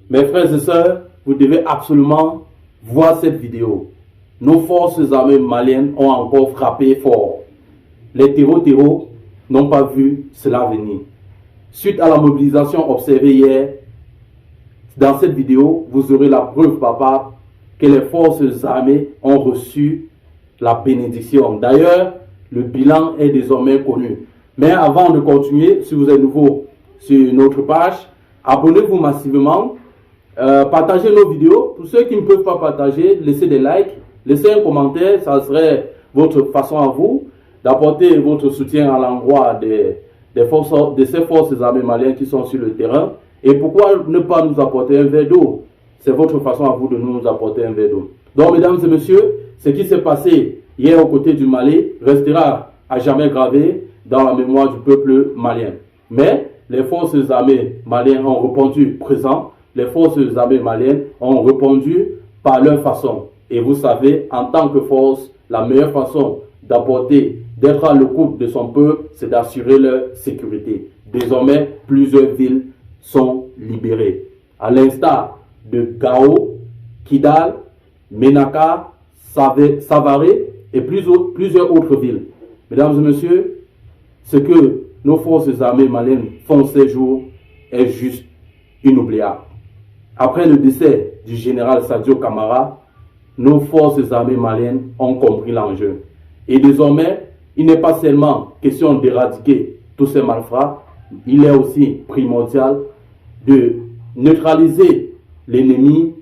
Mes frères et sœurs, vous devez absolument voir cette vidéo. Nos forces armées maliennes ont encore frappé fort. Les terreaux n'ont pas vu cela venir. Suite à la mobilisation observée hier, dans cette vidéo, vous aurez la preuve palpable que les forces armées ont reçu la bénédiction. D'ailleurs, le bilan est désormais connu. Mais avant de continuer, si vous êtes nouveau sur notre page, abonnez-vous massivement, partagez nos vidéos. Pour ceux qui ne peuvent pas partager, laissez des likes, laissez un commentaire, ça serait votre façon à vous d'apporter votre soutien à l'endroit de ces forces armées maliennes qui sont sur le terrain. Et pourquoi ne pas nous apporter un verre d'eau? C'est votre façon à vous de nous apporter un verre d'eau. Donc, mesdames et messieurs, ce qui s'est passé hier aux côtés du Mali restera à jamais gravé dans la mémoire du peuple malien. Mais les forces armées maliennes ont répondu présent. Les forces armées maliennes ont répondu par leur façon. Et vous savez, en tant que force, la meilleure façon d'être à l'écoute de son peuple, c'est d'assurer leur sécurité. Désormais, plusieurs villes sont libérées. À l'instar de Gao, Kidal, Menaka, Savaré et plusieurs autres villes. Mesdames et messieurs, ce que nos forces armées maliennes font ces jours est juste inoubliable. Après le décès du général Sadio Camara, nos forces armées maliennes ont compris l'enjeu. Et désormais, il n'est pas seulement question d'éradiquer tous ces malfrats, il est aussi primordial de neutraliser l'ennemi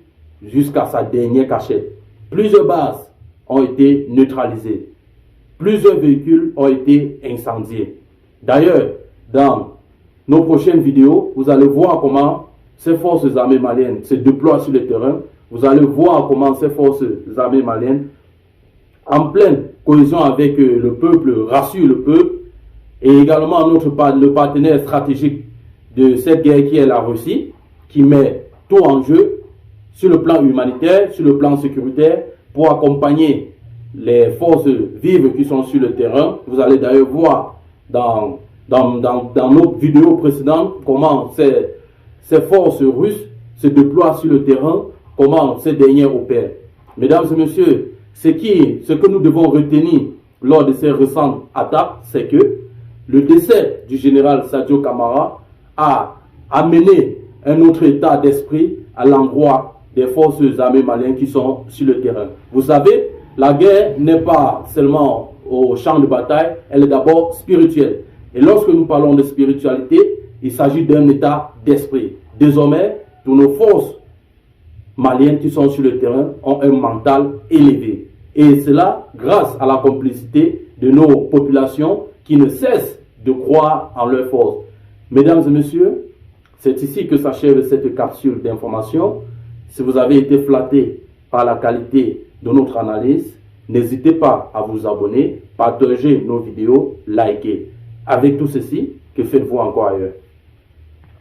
jusqu'à sa dernière cachette. Plusieurs bases ont été neutralisées. Plusieurs véhicules ont été incendiés. D'ailleurs, dans nos prochaines vidéos, vous allez voir comment ces forces armées maliennes se déploient sur le terrain. Vous allez voir comment ces forces armées maliennes, en pleine cohésion avec le peuple, rassurent le peuple. Et également le partenaire stratégique de cette guerre qui est la Russie, qui met tout en jeu sur le plan humanitaire, sur le plan sécuritaire, pour accompagner les forces vives qui sont sur le terrain. Vous allez d'ailleurs voir dans nos vidéos précédentes comment ces forces russes se déploient sur le terrain, comment ces dernières opèrent. Mesdames et messieurs, ce que nous devons retenir lors de ces récentes attaques, c'est que le décès du général Sadio Camara a amené un autre état d'esprit à l'endroit des forces armées maliennes qui sont sur le terrain. Vous savez, la guerre n'est pas seulement au champ de bataille, elle est d'abord spirituelle. Et lorsque nous parlons de spiritualité, il s'agit d'un état d'esprit. Désormais, toutes nos forces maliennes qui sont sur le terrain ont un mental élevé. Et cela grâce à la complicité de nos populations qui ne cessent de croire en leur force. Mesdames et messieurs, c'est ici que s'achève cette capsule d'information. Si vous avez été flatté par la qualité de notre analyse, n'hésitez pas à vous abonner, partager nos vidéos, liker. Avec tout ceci, que faites-vous encore ailleurs?